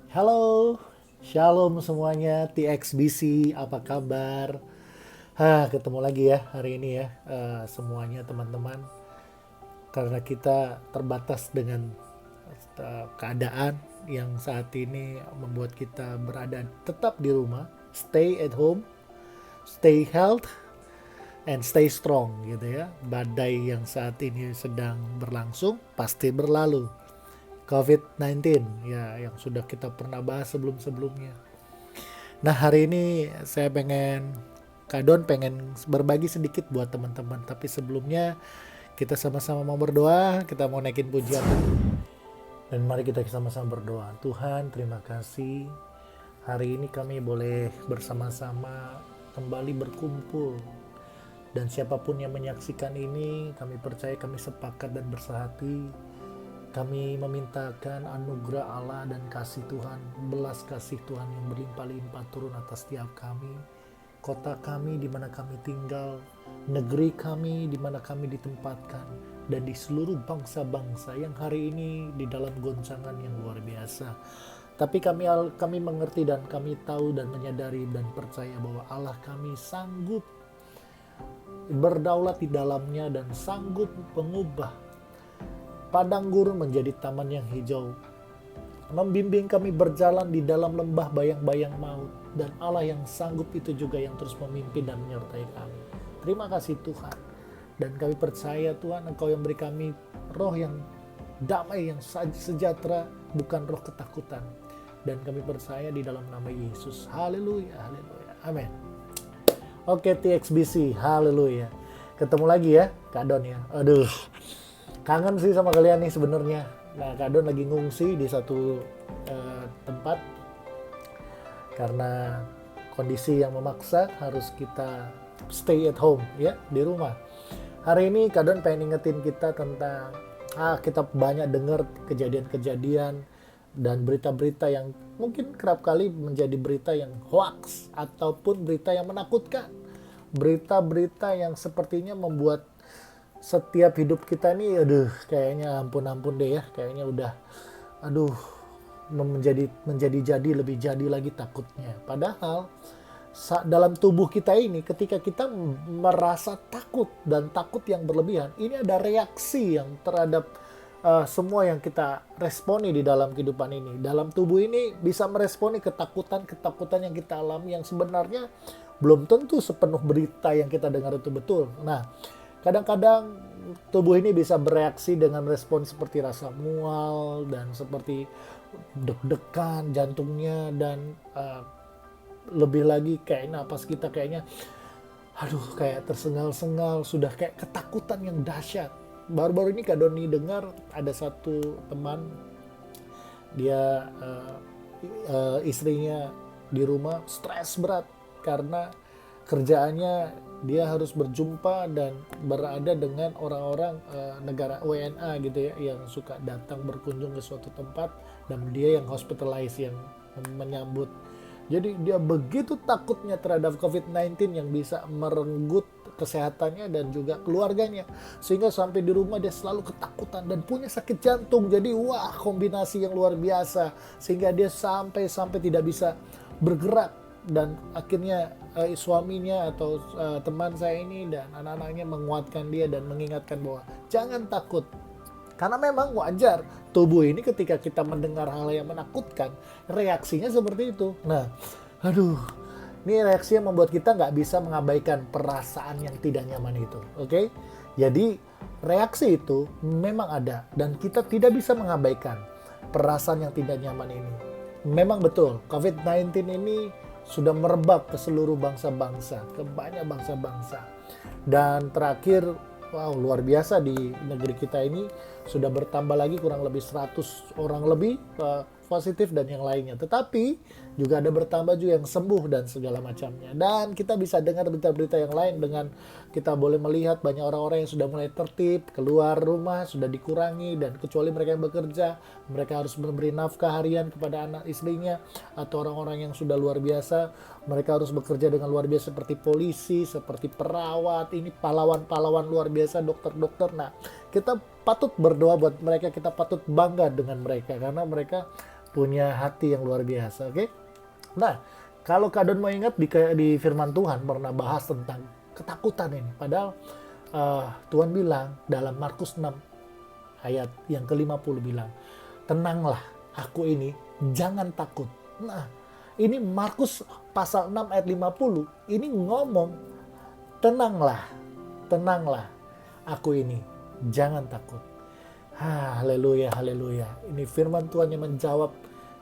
Halo, Shalom semuanya, TXBC, apa kabar? Ketemu lagi ya hari ini ya, semuanya teman-teman. Karena kita terbatas dengan keadaan yang saat ini membuat kita berada tetap di rumah, stay at home, stay health, and stay strong gitu ya. Badai yang saat ini sedang berlangsung pasti berlalu. COVID-19 ya yang sudah kita pernah bahas sebelum-sebelumnya. Nah hari ini saya pengen Kak Don pengen berbagi sedikit buat teman-teman. Tapi sebelumnya kita sama-sama mau berdoa, kita mau naikin pujian. Dan mari kita sama-sama berdoa. Tuhan terima kasih. Hari ini kami boleh bersama-sama kembali berkumpul. Dan siapapun yang menyaksikan ini, kami percaya kami sepakat dan bersehati. Kami memintakan anugerah Allah dan kasih Tuhan, belas kasih Tuhan yang berlimpah-limpah turun atas setiap kami, kota kami di mana kami tinggal, negeri kami di mana kami ditempatkan, dan di seluruh bangsa-bangsa yang hari ini di dalam goncangan yang luar biasa. Tapi kami mengerti dan kami tahu dan menyadari dan percaya bahwa Allah kami sanggup berdaulat di dalamnya dan sanggup mengubah padang gurun menjadi taman yang hijau, membimbing kami berjalan di dalam lembah bayang-bayang maut, dan Allah yang sanggup itu juga yang terus memimpin dan menyertai kami. Terima kasih Tuhan, dan kami percaya Tuhan Engkau yang beri kami roh yang damai, yang sejahtera, bukan roh ketakutan, dan kami percaya di dalam nama Yesus. Haleluya, haleluya, amin. Oke TXBC, haleluya. Ketemu lagi ya Kak Don ya. Aduh, kangen sih sama kalian nih sebenarnya. Nah, Kak Don lagi ngungsi di satu tempat karena kondisi yang memaksa harus kita stay at home ya, di rumah. Hari ini Kak Don pengen ingetin kita tentang kita banyak dengar kejadian-kejadian dan berita-berita yang mungkin kerap kali menjadi berita yang hoax ataupun berita yang menakutkan. Berita-berita yang sepertinya membuat setiap hidup kita nih kayaknya ampun deh ya, kayaknya udah menjadi lebih jadi lagi takutnya. Padahal dalam tubuh kita ini ketika kita merasa takut dan takut yang berlebihan, ini ada reaksi yang terhadap semua yang kita responi di dalam kehidupan ini. Dalam tubuh ini bisa meresponi ketakutan yang kita alami yang sebenarnya belum tentu sepenuh berita yang kita dengar itu betul. Nah, kadang-kadang tubuh ini bisa bereaksi dengan respon seperti rasa mual dan seperti deg-degan jantungnya, dan lebih lagi kayak napas kita kayaknya kayak tersengal-sengal, sudah kayak ketakutan yang dahsyat. Baru-baru ini Kak Doni dengar ada satu teman, dia istrinya di rumah stres berat karena kerjaannya dia harus berjumpa dan berada dengan orang-orang negara WNA gitu ya, yang suka datang berkunjung ke suatu tempat, dan dia yang hospitalize, yang menyambut. Jadi dia begitu takutnya terhadap COVID-19 yang bisa merenggut kesehatannya dan juga keluarganya, sehingga sampai di rumah dia selalu ketakutan dan punya sakit jantung. Jadi kombinasi yang luar biasa, sehingga dia sampai tidak bisa bergerak. Dan akhirnya suaminya atau teman saya ini dan anak-anaknya menguatkan dia dan mengingatkan bahwa jangan takut, karena memang wajar tubuh ini ketika kita mendengar hal yang menakutkan reaksinya seperti itu. Nah, ini reaksi yang membuat kita nggak bisa mengabaikan perasaan yang tidak nyaman itu. Oke? Jadi reaksi itu memang ada dan kita tidak bisa mengabaikan perasaan yang tidak nyaman ini. Memang betul COVID-19 ini sudah merebak ke seluruh bangsa-bangsa, ke banyak bangsa-bangsa. Dan terakhir, luar biasa, di negeri kita ini sudah bertambah lagi kurang lebih 100 orang lebih positif dan yang lainnya. Tetapi juga ada bertambah juga yang sembuh dan segala macamnya. Dan kita bisa dengar berita-berita yang lain, dengan kita boleh melihat banyak orang-orang yang sudah mulai tertib, keluar rumah sudah dikurangi, dan kecuali mereka yang bekerja, mereka harus memberi nafkah harian kepada anak istrinya, atau orang-orang yang sudah luar biasa, mereka harus bekerja dengan luar biasa seperti polisi, seperti perawat, ini pahlawan-pahlawan luar biasa, dokter-dokter. Nah, kita patut berdoa buat mereka, kita patut bangga dengan mereka, karena mereka punya hati yang luar biasa, oke? Nah, kalau Kak Don mau ingat di firman Tuhan pernah bahas tentang ketakutan ini. Padahal Tuhan bilang dalam Markus 6 ayat yang ke-50 bilang, tenanglah, aku ini, jangan takut. Nah, ini Markus pasal 6 ayat 50, ini ngomong, tenanglah, tenanglah, aku ini, jangan takut. Haleluya, haleluya. Ini firman Tuhan yang menjawab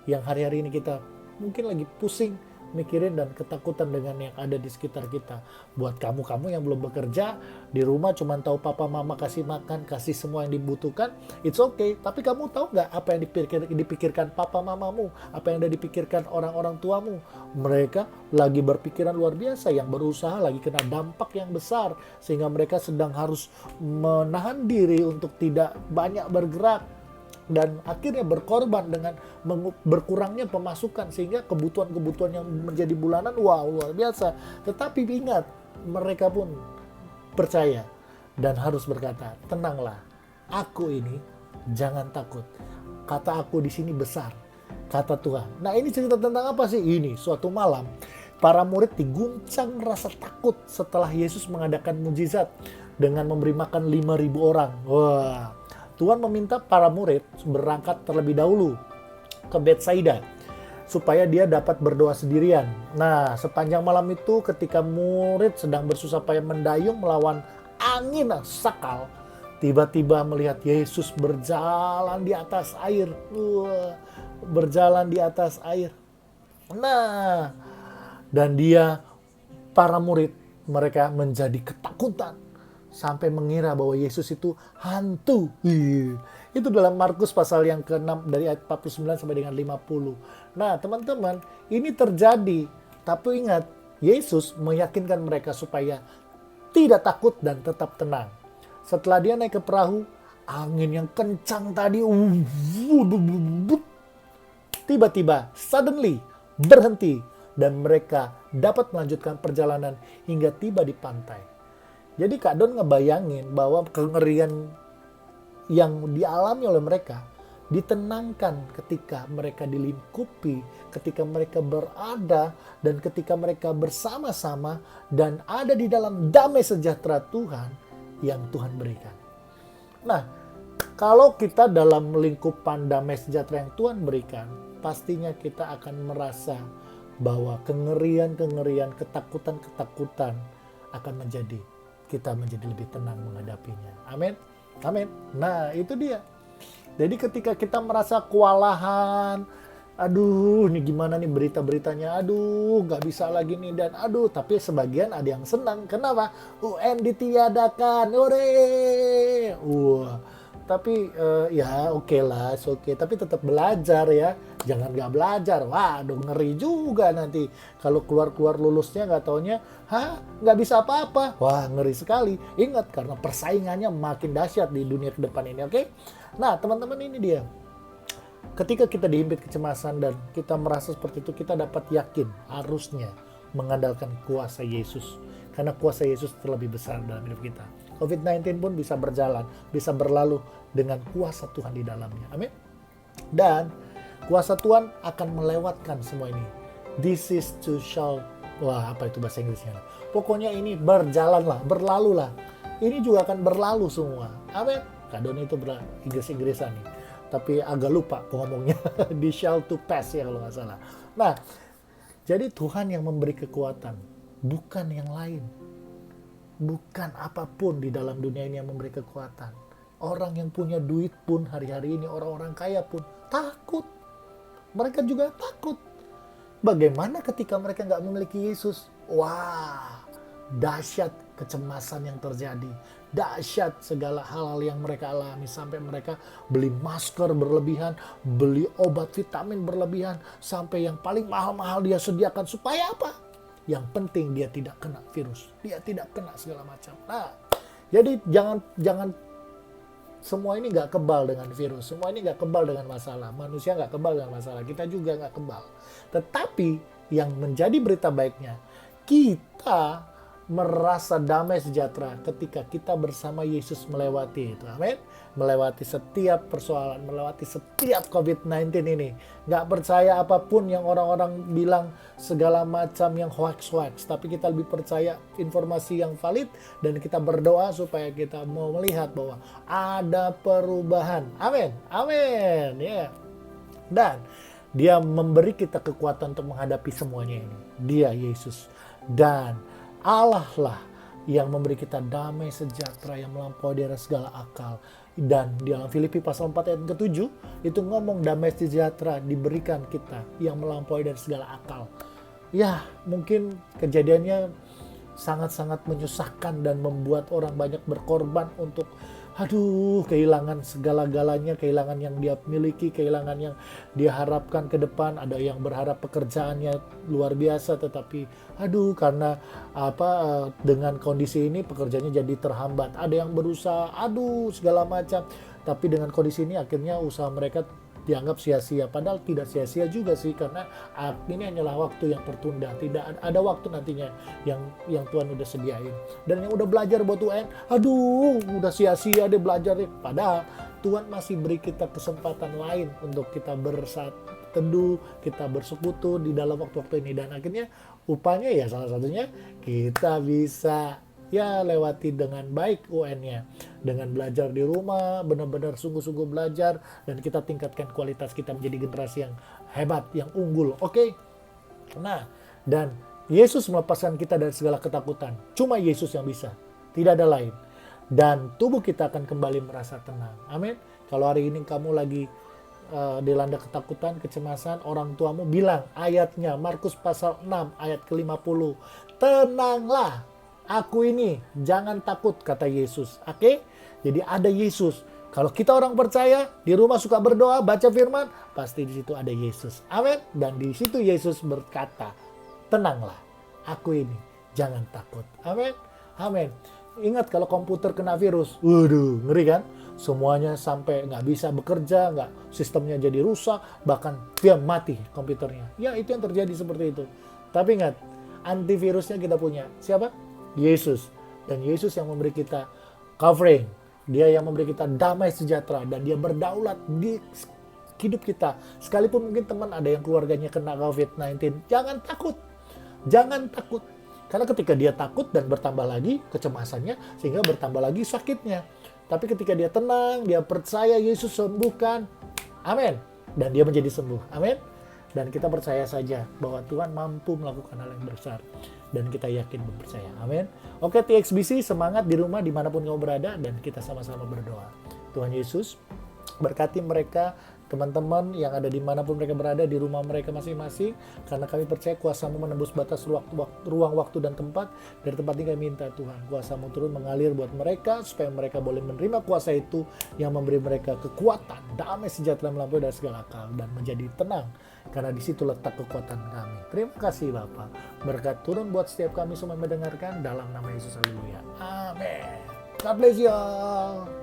yang hari-hari ini kita mungkin lagi pusing mikirin dan ketakutan dengan yang ada di sekitar kita. Buat kamu-kamu yang belum bekerja, di rumah cuma tahu papa mama kasih makan, kasih semua yang dibutuhkan, it's okay. Tapi kamu tahu nggak apa yang dipikirkan papa mamamu, apa yang ada dipikirkan orang-orang tuamu? Mereka lagi berpikiran luar biasa, yang berusaha lagi kena dampak yang besar, sehingga mereka sedang harus menahan diri untuk tidak banyak bergerak, dan akhirnya berkorban dengan berkurangnya pemasukan, sehingga kebutuhan-kebutuhan yang menjadi bulanan, wow, luar biasa. Tetapi ingat, mereka pun percaya dan harus berkata, tenanglah, aku ini, jangan takut. Kata aku di sini besar, kata Tuhan. Nah, ini cerita tentang apa sih? Ini suatu malam para murid diguncang rasa takut setelah Yesus mengadakan mujizat dengan memberi makan 5.000 orang. Wah, Tuhan meminta para murid berangkat terlebih dahulu ke Betsaida supaya dia dapat berdoa sendirian. Nah, sepanjang malam itu ketika murid sedang bersusah payah mendayung melawan angin sakal, tiba-tiba melihat Yesus berjalan di atas air. Berjalan di atas air. Nah, dan para murid, mereka menjadi ketakutan sampai mengira bahwa Yesus itu hantu. Itu dalam Markus pasal yang ke-6 dari ayat 49 sampai dengan 50. Nah, teman-teman, ini terjadi. Tapi ingat, Yesus meyakinkan mereka supaya tidak takut dan tetap tenang. Setelah dia naik ke perahu, angin yang kencang tadi tiba-tiba, suddenly, berhenti. Dan mereka dapat melanjutkan perjalanan hingga tiba di pantai. Jadi Kak Don ngebayangin bahwa kengerian yang dialami oleh mereka ditenangkan ketika mereka dilingkupi, ketika mereka berada, dan ketika mereka bersama-sama dan ada di dalam damai sejahtera Tuhan yang Tuhan berikan. Nah, kalau kita dalam lingkupan damai sejahtera yang Tuhan berikan, pastinya kita akan merasa bahwa kengerian-kengerian, ketakutan-ketakutan akan kita menjadi lebih tenang menghadapinya. Amin. Amin. Nah, itu dia. Jadi ketika kita merasa kewalahan, aduh, ini gimana nih berita-beritanya, aduh, nggak bisa lagi nih, dan aduh, tapi sebagian ada yang senang. Kenapa? UN ditiadakan, hore! Tapi ya oke lah, oke. Tapi tetap belajar ya, jangan nggak belajar. Waduh, ngeri juga nanti kalau keluar lulusnya nggak taunya, nggak bisa apa-apa. Wah, ngeri sekali. Ingat, karena persaingannya makin dahsyat di dunia ke depan ini, oke? Nah, teman-teman, ini dia. Ketika kita dihimpit kecemasan dan kita merasa seperti itu, kita dapat yakin harusnya mengandalkan kuasa Yesus. Karena kuasa Yesus terlebih besar dalam hidup kita. COVID-19 pun bisa berjalan, bisa berlalu dengan kuasa Tuhan di dalamnya. Amin. Dan kuasa Tuhan akan melewatkan semua ini. This is to shall, apa itu bahasa Inggrisnya? Pokoknya ini berjalanlah, berlalulah. Ini juga akan berlalu semua. Amin. Kadon itu Inggris-Inggrisan nih. Tapi agak lupa ngomongnya. Di shall to pass ya kalau nggak salah. Nah, jadi Tuhan yang memberi kekuatan, bukan yang lain. Bukan apapun di dalam dunia ini yang memberi kekuatan. Orang yang punya duit pun hari-hari ini, orang-orang kaya pun takut. Mereka juga takut. Bagaimana ketika mereka nggak memiliki Yesus? Wah, dahsyat kecemasan yang terjadi. Dahsyat segala hal-hal yang mereka alami. Sampai mereka beli masker berlebihan, beli obat vitamin berlebihan. Sampai yang paling mahal-mahal dia sediakan supaya apa? Yang penting dia tidak kena virus, dia tidak kena segala macam. Nah, jadi jangan semua ini nggak kebal dengan virus, semua ini nggak kebal dengan masalah. Manusia nggak kebal dengan masalah, kita juga nggak kebal. Tetapi yang menjadi berita baiknya, kita merasa damai sejahtera ketika kita bersama Yesus melewati itu. Amin. Melewati setiap persoalan, melewati setiap COVID-19 ini. Nggak percaya apapun yang orang-orang bilang, segala macam yang hoax-hoax. Tapi kita lebih percaya informasi yang valid, dan kita berdoa supaya kita mau melihat bahwa ada perubahan. Amin. Amin. Ya. Dan dia memberi kita kekuatan untuk menghadapi semuanya ini. Dia Yesus. Dan Allah lah yang memberi kita damai sejahtera yang melampaui dari segala akal. Dan di dalam Filipi pasal 4 ayat ke-7 itu ngomong damai sejahtera diberikan kita yang melampaui dari segala akal. Ya, mungkin kejadiannya sangat-sangat menyusahkan dan membuat orang banyak berkorban untuk kehilangan segala-galanya, kehilangan yang dia miliki, kehilangan yang dia harapkan ke depan. Ada yang berharap pekerjaannya luar biasa, tetapi karena dengan kondisi ini pekerjaannya jadi terhambat. Ada yang berusaha, segala macam, tapi dengan kondisi ini akhirnya usaha mereka dianggap sia-sia. Padahal tidak sia-sia juga sih, karena ini hanyalah waktu yang tertunda. Tidak ada waktu nantinya yang Tuhan udah sediain. Dan yang udah belajar buat UN, udah sia-sia deh belajar deh. Padahal Tuhan masih beri kita kesempatan lain untuk kita teduh, kita bersekutu di dalam waktu-waktu ini. Dan akhirnya upahnya ya salah satunya kita bisa lewati dengan baik UN-nya. Dengan belajar di rumah, benar-benar sungguh-sungguh belajar, dan kita tingkatkan kualitas kita menjadi generasi yang hebat, yang unggul. Oke? Nah, dan Yesus melepaskan kita dari segala ketakutan. Cuma Yesus yang bisa. Tidak ada lain. Dan tubuh kita akan kembali merasa tenang. Amin. Kalau hari ini kamu lagi dilanda ketakutan, kecemasan, orang tuamu bilang ayatnya, Markus pasal 6 ayat ke-50. Tenanglah, aku ini, jangan takut, kata Yesus. Oke? Jadi ada Yesus. Kalau kita orang percaya, di rumah suka berdoa, baca firman, pasti di situ ada Yesus. Amin. Dan di situ Yesus berkata, tenanglah, aku ini, jangan takut. Amin. Amin. Ingat kalau komputer kena virus, ngeri kan? Semuanya sampai nggak bisa bekerja, sistemnya jadi rusak, bahkan dia mati komputernya. Ya, itu yang terjadi seperti itu. Tapi ingat, antivirusnya kita punya. Siapa? Yesus. Dan Yesus yang memberi kita covering. Dia yang memberi kita damai sejahtera, dan dia berdaulat di hidup kita. Sekalipun mungkin teman ada yang keluarganya kena COVID-19, jangan takut. Jangan takut. Karena ketika dia takut dan bertambah lagi kecemasannya, sehingga bertambah lagi sakitnya. Tapi ketika dia tenang, dia percaya Yesus sembuhkan. Amin. Dan dia menjadi sembuh. Amin. Dan kita percaya saja bahwa Tuhan mampu melakukan hal yang besar. Dan kita yakin dan percaya. Amin. Oke, TXBC, semangat di rumah dimanapun kamu berada, dan kita sama-sama berdoa. Tuhan Yesus berkati mereka, teman-teman yang ada dimanapun mereka berada, di rumah mereka masing-masing, karena kami percaya kuasa-Mu menembus batas ruang waktu dan tempat. Dari tempat ini kami minta Tuhan, kuasa-Mu turun mengalir buat mereka, supaya mereka boleh menerima kuasa itu yang memberi mereka kekuatan, damai sejahtera melampaui dari segala akal, dan menjadi tenang, karena di situ letak kekuatan kami. Terima kasih Bapa. Berkat turun buat setiap kami semua mendengarkan, dalam nama Yesus. Haleluya. Amin. God bless you all.